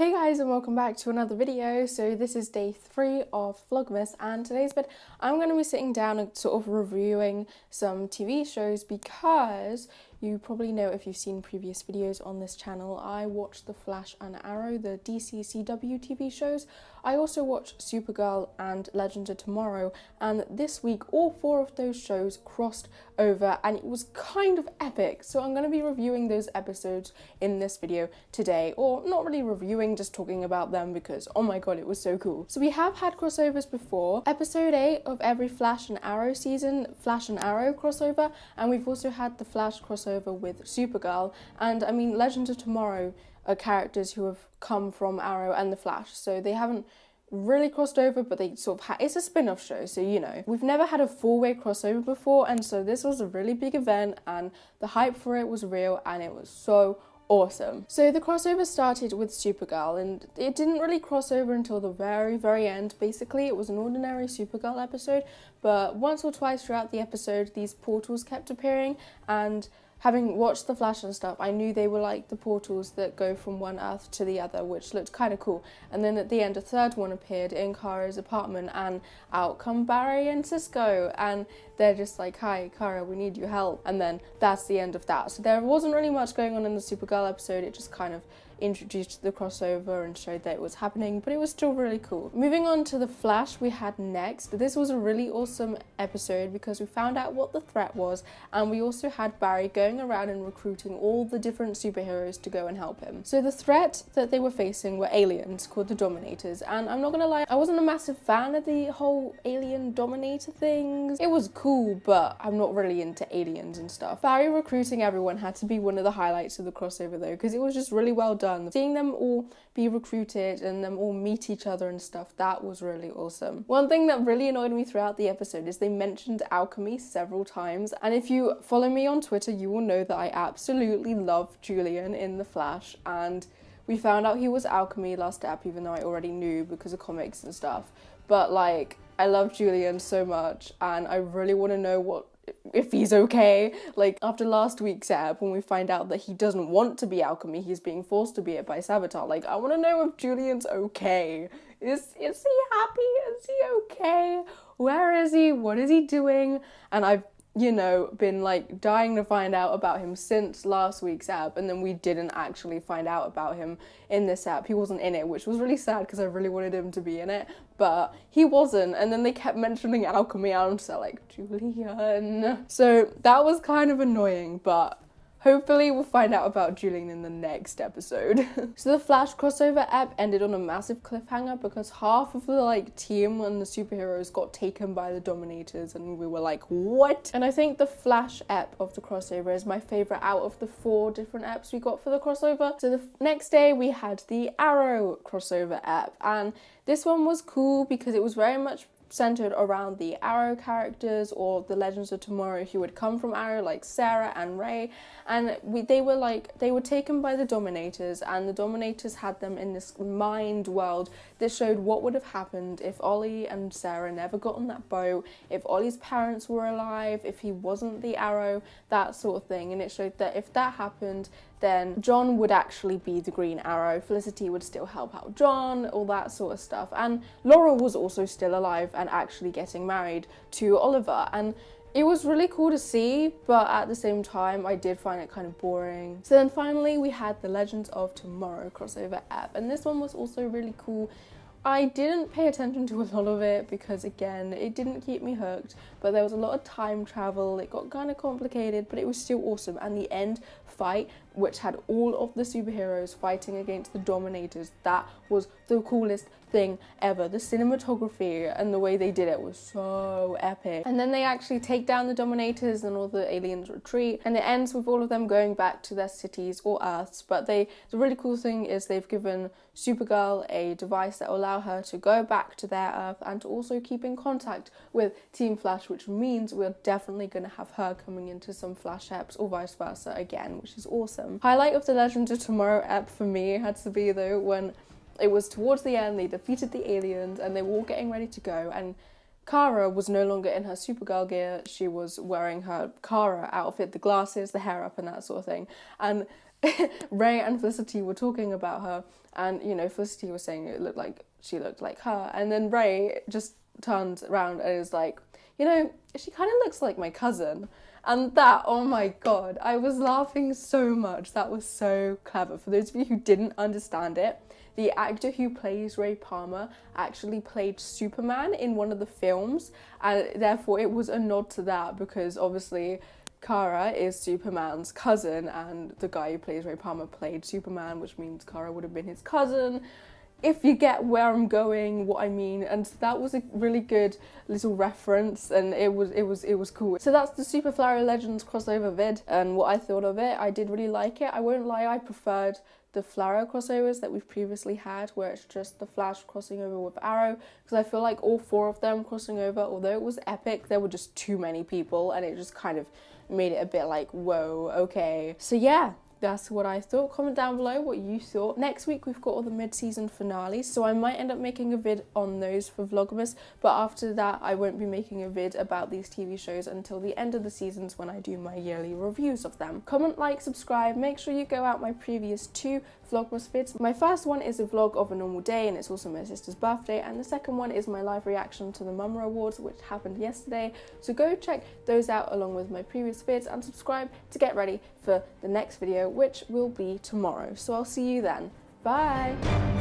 Hey guys, and welcome back to another video. So this is day 3 of Vlogmas, and today's bit I'm going to be sitting down and sort of reviewing some TV shows because you probably know, if you've seen previous videos on this channel, I watch The Flash and Arrow, the DC CW TV shows. I also watch Supergirl and Legends of Tomorrow, and this week all 4 of those shows crossed over and it was kind of epic. So I'm going to be reviewing those episodes in this video today, or not really reviewing, just talking about them because oh my god, it was so cool. So we have had crossovers before. Episode 8 of every Flash and Arrow season, Flash and Arrow crossover, and we've also had the Flash crossover with Supergirl. And I mean, Legends of Tomorrow are characters who have come from Arrow and the Flash, so they haven't really crossed over, but they sort of it's a spin-off show, so you know. We've never had a 4-way crossover before, and so this was a really big event and the hype for it was real and it was so awesome. So the crossover started with Supergirl, and it didn't really cross over until the very end. Basically, it was an ordinary Supergirl episode, but once or twice throughout the episode these portals kept appearing, and having watched The Flash and stuff, I knew they were like the portals that go from one Earth to the other, which looked kind of cool. And then at the end, a third one appeared in Kara's apartment, and out come Barry and Cisco, and they're just like, "Hi, Kara, we need your help." And then that's the end of that. So there wasn't really much going on in the Supergirl episode. It just kind of introduced the crossover and showed that it was happening, but it was still really cool. Moving on to the Flash we had next. This was a really awesome episode because we found out what the threat was, and we also had Barry going around and recruiting all the different superheroes to go and help him. So the threat that they were facing were aliens called the Dominators, and I'm not gonna lie, I wasn't a massive fan of the whole alien dominator things. It was cool, but I'm not really into aliens and stuff. Barry recruiting everyone had to be one of the highlights of the crossover though, because it was just really well done. Seeing them all be recruited and them all meet each other and stuff, that was really awesome. One thing that really annoyed me throughout the episode is they mentioned alchemy several times, and if you follow me on Twitter you will know that I absolutely love Julian in The Flash, and we found out he was alchemy last ep, even though I already knew because of comics and stuff. But like, I love Julian so much and I really want to know if he's okay. Like, after last week's ep, when we find out that he doesn't want to be alchemy, he's being forced to be it by Savitar. Like, I want to know if Julian's okay. Is he happy? Is he okay? Where is he? What is he doing? And I've, you know, been like dying to find out about him since last week's app, and then we didn't actually find out about him in this app. He wasn't in it, which was really sad because I really wanted him to be in it, but he wasn't. And then they kept mentioning alchemy, and I'm so like, Julian. So that was kind of annoying, but hopefully we'll find out about Julian in the next episode. So the Flash crossover ep ended on a massive cliffhanger because half of the team and the superheroes got taken by the Dominators, and we were like, what? And I think the Flash ep of the crossover is my favourite out of the 4 different eps we got for the crossover. So the next day we had the Arrow crossover ep, and this one was cool because it was very much centered around the Arrow characters, or the Legends of Tomorrow who would come from Arrow, like Sarah and Ray, and they were taken by the Dominators, and the Dominators had them in this mind world that showed what would have happened if Ollie and Sarah never got on that boat, if Ollie's parents were alive, if he wasn't the Arrow, that sort of thing. And it showed that if that happened, then John would actually be the Green Arrow, Felicity would still help out John, all that sort of stuff. And Laura was also still alive and actually getting married to Oliver, and it was really cool to see, but at the same time I did find it kind of boring. So then finally we had the Legends of Tomorrow crossover ep, and this one was also really cool. I didn't pay attention to a lot of it because, again, it didn't keep me hooked, but there was a lot of time travel. It got kind of complicated, but it was still awesome. And the end fight, which had all of the superheroes fighting against the Dominators, that was the coolest thing ever. The cinematography and the way they did it was so epic. And then they actually take down the Dominators and all the aliens retreat, and it ends with all of them going back to their cities or Earths. But the really cool thing is they've given Supergirl a device that will allow her to go back to their Earth and to also keep in contact with Team Flash, which means we're definitely going to have her coming into some Flash eps or vice versa again, which is awesome. Highlight of the Legends of Tomorrow ep for me had to be though when it was towards the end, they defeated the aliens and they were all getting ready to go, and Kara was no longer in her Supergirl gear. She was wearing her Kara outfit, the glasses, the hair up and that sort of thing. And Ray and Felicity were talking about her, and you know, Felicity was saying it looked like she looked like her, and then Ray just turned around and was like, you know, she kind of looks like my cousin. And that, oh my god, I was laughing so much. That was so clever. For those of you who didn't understand it, the actor who plays Ray Palmer actually played Superman in one of the films, and therefore it was a nod to that, because obviously Kara is Superman's cousin, and the guy who plays Ray Palmer played Superman, which means Kara would have been his cousin. If you get where I'm going, what I mean. And that was a really good little reference, and it was cool. So that's the Super Flower Legends crossover vid, and what I thought of it. I did really like it. I won't lie, I preferred the Flaro crossovers that we've previously had, where it's just the Flash crossing over with Arrow, because I feel like all 4 of them crossing over, although it was epic, there were just too many people, and it just kind of made it a bit like, whoa, okay. So yeah, that's what I thought. Comment down below what you thought. Next week we've got all the mid-season finales, so I might end up making a vid on those for Vlogmas, but after that I won't be making a vid about these TV shows until the end of the seasons, when I do my yearly reviews of them. Comment, like, subscribe, make sure you go out my previous 2 Vlogmas vids. My first one is a vlog of a normal day, and it's also my sister's birthday, and the second one is my live reaction to the Mumra Awards, which happened yesterday, so go check those out along with my previous vids, and subscribe to get ready for the next video, which will be tomorrow. So I'll see you then. Bye!